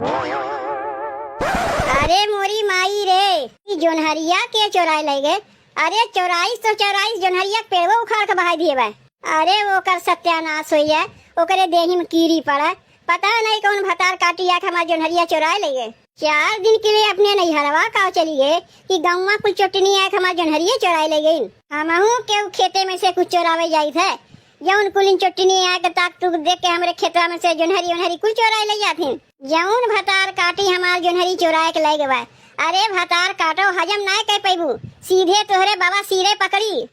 अरे मोरी माई रे, जोनहरिया के चोराए ले गए। अरे 24 जोनहरिया पेड़ो उखाड़ के बहा दिए बा। अरे वो कर सत्यानाश हुई है, ओकरे देही में कीड़ी पड़ा। पता नहीं कौन भतार काटी आके हमारे जोनहरिया चोराए ले गए। 4 दिन के लिए अपने नैहरवा का चली गए कि गौवा कुछ चोटनी आके हमारे जोनहरिया चोराए ले गई। हमहू के खेते में से कुछ चोरावे जाई थे, जौन कुलिन चोटनी आके ताक टूक देख के हमारे खेतवा में से जोनहरी कुछ चोराए ले जाती। जौन भतार काटी हमार जोनहरी चोराए के ले गए। अरे भतार काटो हजम ना कह पैबू, सीधे तोहरे बाबा सिरे पकड़ी।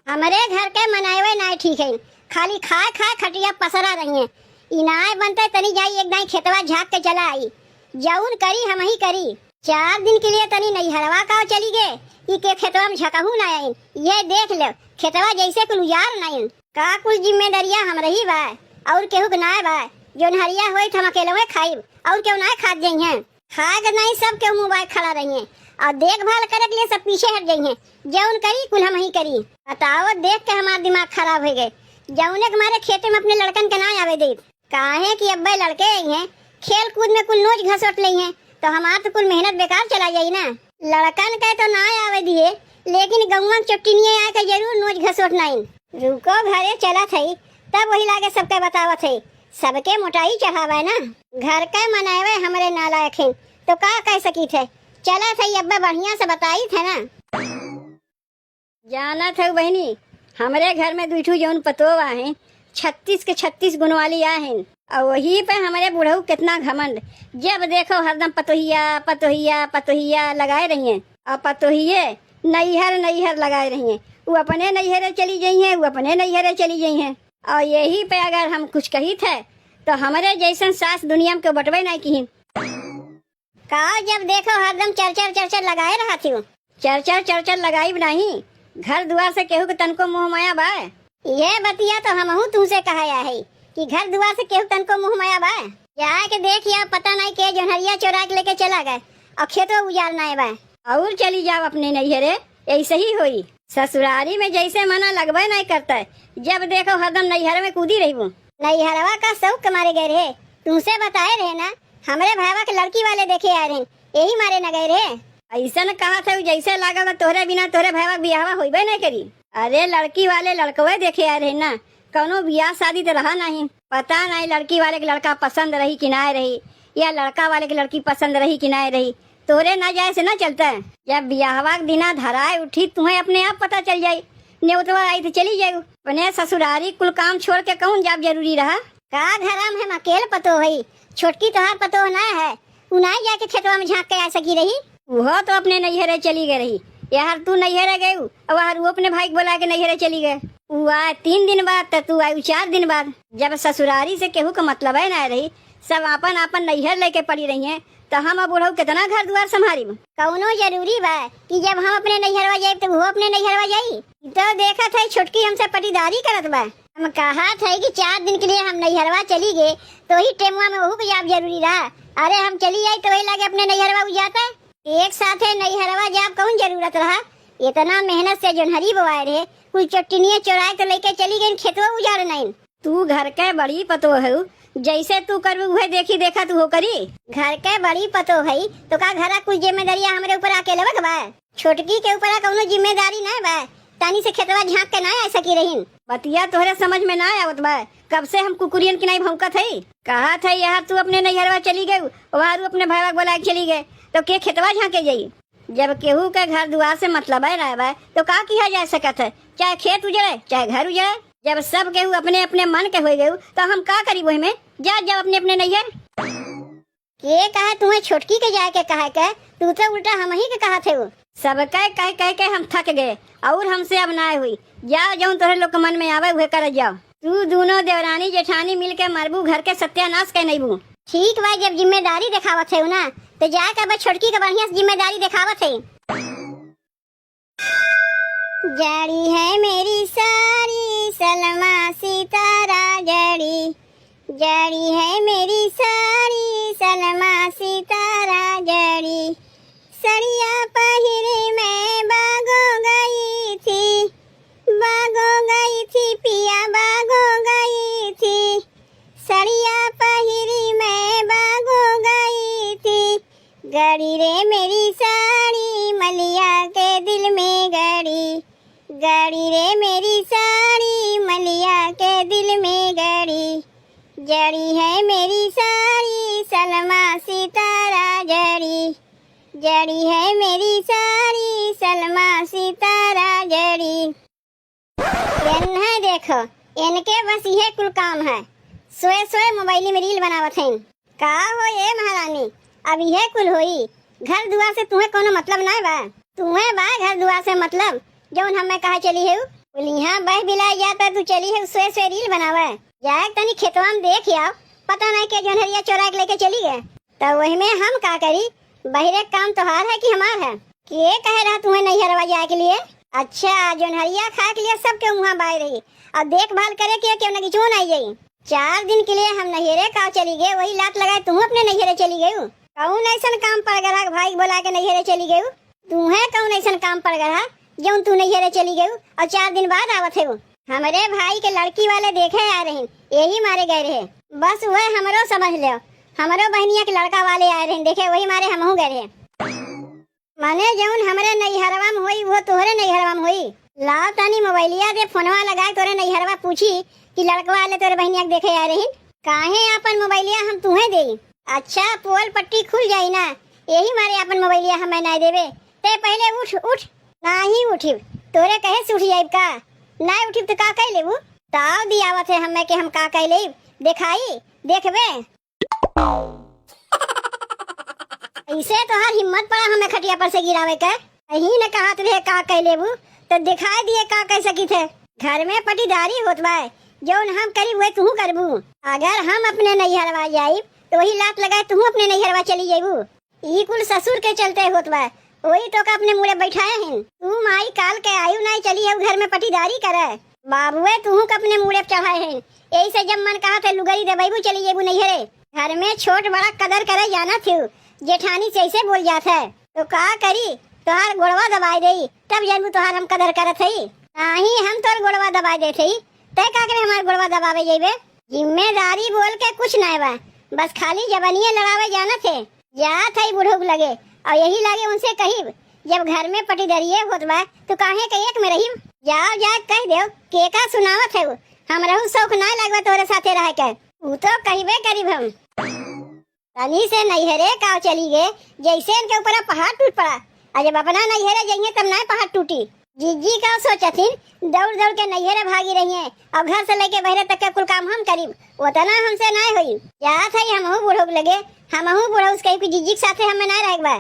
हमारे घर के मनावे ना ठीक है, खाली खाए खाए खटिया पसरा रही है। इनाय बनते तनी जाई एक दाई खेतवा झाँक के चला आई। जौन करी हम ही करी। 4 दिन के लिए तनी नैहरवा का चली गए, के खेतवा में झकहू ना आई। ये देख लो खेतवा जैसे कुल उजार नहीं का, कुल जिम्मेदारियां हम रही बा और केहू के ना बा। जोनहरिया होई हम अकेले खाइब और केहू ना खात जाई हैं। खाए के नहीं सब केहू मुंह खड़ा रही है और देखभाल करे के लिए सब पीछे हट जाई हैं। जौन करी कुल हम ही करी। बताओ देख के हमारा दिमाग खराब हो गए। जौने हमारे खेते में अपने लड़कन के ना आवे दे, काहे कि अब्बे लड़के आई हैं, खेल कूद में कुल नोच घसोट ली हैं, तो हमार तो कुल मेहनत बेकार चला जाई ना। लड़कन के तो ना आवे दिए, लेकिन गौवा चुटनी आके जरूर नोच घसोट नहीं। रुको घरे चला थई तब वही लागे सबके बतावत है। सबके मोटाई चढ़ावे ना, घर के मनावे हमरे नालायक हैं तो का कह सकी थे। चला थई अब्बा बढ़िया से बताई थे ना। जाना था बहनी, हमारे घर में दूठू जौन पतोवा है 36 के 36 गुण वाली हैं और वही पे हमारे बूढ़ऊ कितना घमंड। जब देखो हरदम पतोहिया पतोहिया पतोहिया लगाए रही हैं और पतोहिए नैहर लगाए रही हैं। वो अपने नैहरे चली गई हैं, वो अपने नैहरे चली गई हैं। और यही पे अगर हम कुछ कही थे तो हमारे जैसन सास दुनिया में बटवे नहीं की। का जब देखो हरदम चरचर लगाए रहा थी। चरचर लगाई नहीं, घर दुआर से केहू के तनको मुँह माया बा। ये बतिया तो हमहू तुमसे कहाया है कि घर दुआर से केहू तनको मुँह माया बा। जाके देखिए पता नहीं के जोनहरिया चोरा के लेके चला गए और खेतों उजार ना बा। और चली जाओ अपने नैहरे, ऐसे ही हुई। ससुरारी में जैसे मना लगवा नहीं करता है, जब देखो हरदम नैहर में कूदी रही हूँ। नैहरवा का शौक मारे गए रहे, तुमसे बताए रहे ना हमारे भाईवा के लड़की वाले देखे आ रहे, यही मारे न गए रहे। ऐसा न कहा था जैसे लगा तोहरे बिना तोहरे भाईवा बियाह होइबे नहीं करी। अरे लड़की वाले लड़कवे देखे आ रहे ना, कौनो बियाह शादी तो रहा नहीं। पता नहीं लड़की वाले के लड़का पसंद रही कि ना रही, या लड़का वाले की लड़की पसंद रही कि ना रही। तोरे ना जाए से ना चलता है। जब बियाहवा के दिना धराए उठी तुम्हें अपने आप पता चल जाये। न्योतवा आई तो चली जाये। अपने ससुरारी कुल काम छोड़ के कौन जाब जरूरी रहा। का घरा में हम अकेले पतो है, छोटकी तोहार पतो ना है, उनाई जाके खेतवा में झाँक के आ सकी रही। वो तो अपने नैहरे चली गई रही। यार तू नैहरे गई और वो अपने भाई बोला के नैहरे चली गए। वो आए 3 दिन बाद तो तू आई 4 दिन बाद। जब ससुरारी से केहू का मतलब है ना रही, सब अपन नैहर लेके पड़ी रही है, तो हम अब बुढ़ऊ कितना घर द्वार संभारी। कौनो जरूरी बा कि जब हम अपने नैहरवा जाए तो वो अपने नैहरवा जाई। तो देखा था छोटकी हमसे पटीदारी करत बा। हम कहा था कि 4 दिन के लिए हम नैहरवा चली गए तो ही टेमुआ में वहू के जाब जरूरी रहा। अरे हम चली आई तो वही लागे अपने नैहरवा उजाता। एक साथ नैहरवा जाब कौन जरूरत रहा। इतना मेहनत से जोनहरी बोआए रहे, कुछ चट्टनिया चोराए तो लेके चली गई, खेतवा उजाड़ नहीं। तू घर के बड़ी पतो है, जैसे तू कर वह देखी देखा तू हो करी। घर के बड़ी पतो है तो का घरा कुछ जिम्मेदारियां हमारे ऊपर अकेले बा। छोटकी के ऊपर कौनो जिम्मेदारी ना बा, तानी से खेतवा झाँक के ना आ सकी रही। बतिया तोहरे समझ में ना आवत बा। कब से हम कुकुरियन की नहीं भौंकत है। कहा था यार तू अपने नैहरवा चली गई, वहाँ अपने भाईवा बोला चली गए तो के खेतवा झाँके जाई। जब केहू के घर दुआर से मतलब है रहा तो का किया जा सकत है, चाहे खेत उजड़े चाहे घर उजड़े। जब सब केहू अपने अपने मन के हो गए तो हम का करी वही में जा जाओ अपने अपने नैहर। के कहा तुम्हें छोटकी के जाए के कहा के, तू तो उल्टा हम ही के कहा थे। वो सब कह के हम थक गए और हमसे अब ना हुई। जाओ जो तोहरे लोग के मन में आवे वह कर जाओ। तू दोनों देवरानी जेठानी मिल के मरबू घर के सत्यानाश कह नहीं बू। ठीक भाई, जब जिम्मेदारी दिखावत है ना तो जाके अब छोटकी के बढ़िया जिम्मेदारी दिखावत है। जड़ी है मेरी सारी सलमा सितारा जड़ी, जड़ी है मेरी सारी सलमा सितारा जड़ी। सड़िया पहिरे मैं बागो गई थी पिया बागो गई थी। सड़िया पहिरी मैं जड़ी है मेरी सारी सलमा सितारा जड़ी, जड़ी है मेरी सारी सलमा सितारा जड़ी। है देखो इनके बस यह कुल काम है, सोए सोए मोबाइल में रील बनावत हैं। का हो ये महारानी, अब यह कुल होई। घर दुआ से तुम्हें कोनो मतलब ना बा? तुम्हें बा घर दुआ से मतलब? जौन हमें कहा चली है यहाँ बह बिलाई जाता तू चली है सोए सोए रील बनावे। जाए तनी खेतवा में देख आओ, पता नहीं के जोनहरिया चोरा के लेके चली गए। तो वही में हम का करी? बहिरे काम तोहार है कि हमार है? के कहे रहा तुम्हें नहीं हरवा जाए के लिए? अच्छा जोनहरिया खा के लिए सबके मुँह बाय रही और देखभाल करे के क्यों न क्यों नहीं गई। 4 दिन के लिए हम नैहरे का चली गए, वही लात लगाए तुम अपने नैहरे चली गई। कौन ऐसा काम पड़ गया भाई बोला के नैहरे चली गई? तुम्हें कौन ऐसा काम पड़ गया जो तू नैहरे चली गई और 4 दिन बाद आवत है? हमारे भाई के लड़की वाले देखे आ रहे, यही मारे गए रहे। बस वह हमरो समझ लो, हमारो बहनिया के लड़का वाले आए रहे, देखे वही मारे हमहू गए रहे। माने जौन हमारे नैहरवा में होई वो तोहरे नैहरवा में होई। लाओ तानी मोबाइलिया दे फोनवा लगाए तोरे नैहरवा पूछी कि लड़का वाले तोरे बहनिया के देखे आ रहे। काहे अपन मोबाइलिया हम तुम्हें दे? अच्छा पोल पट्टी खुल जाई ना, यही मारे अपन मोबाइलिया हमें नहीं देवे। ते पहले उठ उठ। नहीं उठी तोरे कहे से उठ जाइब का? नहीं उठी तो का कह लेबू? ताव दियावत है हमें के हम का कह लेब? दिखाई देखबे ऐसे तो हर हिम्मत पड़ा हमें खटिया पर से गिरावे के। यही न कहा तुझे का कह लेबू तो दिखाई दिए का कह सकी थे। घर में पटीदारी होत बा, जौन हम करी वही तू करबू। अगर हम अपने नैहरवा जाइब तो वही लात लगाए तू अपने नैहरवा चली जाइबू। ई कुल ससुर के चलते होत बा, वही तो का अपने मुड़े बैठाए हैं। तू माई काल के आयु नहीं चली है घर में पटीदारी करे। बाबुए तू का अपने मुड़े चढ़ाए हैं, यही से जब मन कहा था लुगरी दबाइबू चली जाइबू नैहरे। घर में छोट बड़ा कदर करे जाना थी, जेठानी से ऐसे बोल जाता है तो का करी? तोहार गोड़वा दबाई दे तब जानबू तोहार हम कदर करत हई। नहीं हम तोर गोड़वा दबाई देते ही तय का करे हमार गोड़वा दबावे जाइबे? जिम्मेदारी बोल के कुछ नहीं बा, बस खाली जबनिए लड़ावे जाना थे। जात है बुढ़ऊ लगे और यही लागे उनसे कही जब घर में पटीदरिये होत बा तो काहे के एक में रही। जाओ जा कह दो के का सुनावत है हम रहू शौक ना लगवा तोरे साथे रह के। ऊ तो कहिबे करीब हम तनी से नैहरे का चली गए जैसे इनके ऊपर पहाड़ टूट पड़ा। और जब अपना नैहरे जाइए तब ना पहाड़ टूटी। जीजी का सोचथिन दौड़ दौड़ के नैहरे भागी रही है और घर से लेके बहरे तक के कुल काम हम करीब, उतना हमसे ना हुई। जात है हमहू बुढ़ऊ लगे, हमहू बुढ़ऊ कही जीजी के साथे हमें ना रहेबा।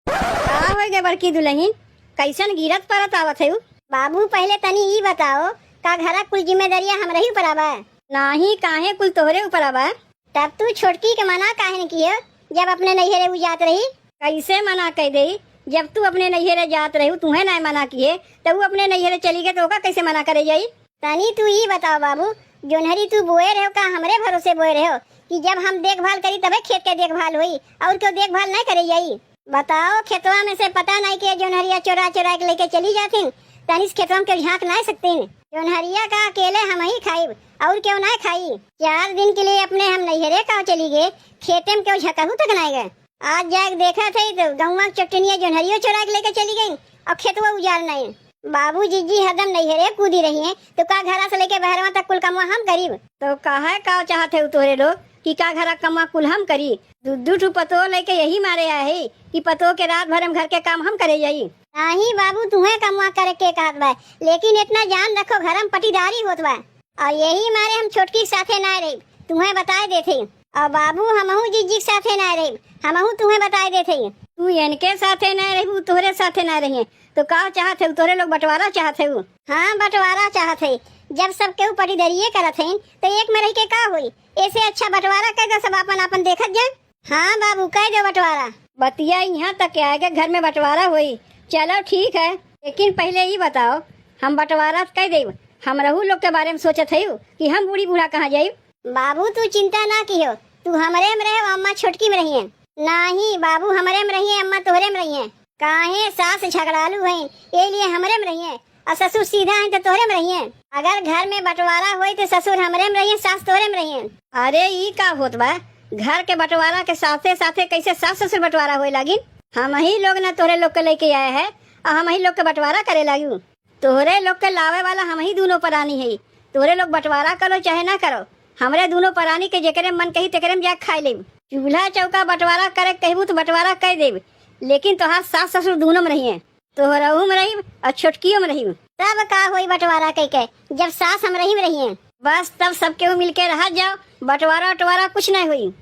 का हो गए बड़की दुल्हन, कैसन गिरत परत आवत है? बाबू पहले तनी ई बताओ का घरा कुल जिम्मेदारियां हमरा ही ऊपर आवा? नाही काहे कुल तोहरे ऊपर आवा? तब तू छोटकी के मना काहे न किए जब अपने नैहरे उ जात रही? कैसे मना कह दे? जब तू अपने नैहरे जात रही तुम्हें ना मना किए तो वो अपने नैहरे चली गए तो ओका कैसे मना करे जाई? तनी तू ई बताओ बाबू, जोनहरी तू बोए रहो का हमरे भरोसे बोए रहो कि जब हम देखभाल करी तबे खेत के देखभाल हुई और क्यों देखभाल नहीं करे जाई? बताओ खेतवा में से पता नहीं के जोनहरिया चोरा चोरा के लेके चली जाती तनी इस खेतवा में झाँक नहीं सकती। जोनहरिया का अकेले हम ही खाई और क्यों ना खाई? 4 दिन के लिए अपने हम नैहरे का चली गए, खेते में क्यों झकहू तक नहीं गए। आज जाके देखा थे तो गौवा चटनिया जोनहरिया चोरा के लेके चली गई और खेतवा उजाड़ नहीं। बाबू जीजी हरदम नैहरे कूदी रही हैं तो का घरा से लेके बहरवा तक कुल कमवा हम करीब। तो कहा का चाहते हो तोरे लोग कि का घरा कमवा कुल हम करी? दू पतो लेके यही मारे आए है कि पतो के रात भर हम घर के काम हम करे जाई। नहीं बाबू तुम्हें कमवा करे के कहत बा, लेकिन इतना जान रखो घर में पटीदारी होत बा और यही मारे हम छोटकी साथे ना रही तुम्हें बताए देते। और बाबू हमहू जीजी साथे ना रही हमहू तुम्हें बताए देते। तू इनके साथे ना रही तोहरे साथे ना रही तो का चाहते हो? तोरे लोग बंटवारा चाहते हो? हाँ बंटवारा चाहते। जब सब केहू पटीदरिये करत हैं तो एक में रह के का हुई? ऐसे अच्छा बंटवारा कर दो, सब अपन अपन देखत जाए। हाँ बाबू कह दो बंटवारा। बतिया यहाँ तक आएगा घर में बंटवारा हुई। चलो ठीक है, लेकिन पहले ही बताओ हम बंटवारा कह दे। हम रहू लोग के बारे में सोचत है कि हम बूढ़ी बूढ़ा कहाँ जाये। बाबू तू चिंता ना कियो, तू हमारे में रहे अम्मा छोटकी में रही है। नहीं बाबू हमारे में रही है, अम्मा तोहरे में रही है। काहे सास झगड़ालू है ये लिए हमारे में रही है और ससुर सीधा है तो तोहरे में रही है। अगर घर में बंटवारा हुई तो ससुर हमारे में रही है, सास तोहरे में रही है। अरे ई का होत बा? घर के बंटवारा के साथे साथे कैसे सास ससुर बंटवारा होए लगी? हम ही लोग न तोहरे लोग के लेके आए है और हम ही लोग के बंटवारा करे लगी। तोहरे लोग के लावे वाला हम ही दोनों परानी है, तोरे लोग बंटवारा करो चाहे ना करो, हमरे दोनों प्राणी के जेकरे मन कही तेकरे में जाके खाई लेब। चूल्हा चौका बंटवारा करे कहबू तो बंटवारा कर देब, लेकिन तोहार सास ससुर दोनों में रहिए, तोहरहू में रही और छोटकियों में रही। तब का होई बंटवारा कह के जब सास हम रही में रही हैं। बस तब सब केहू मिलके रह जाओ, बंटवारा कुछ नहीं हुई।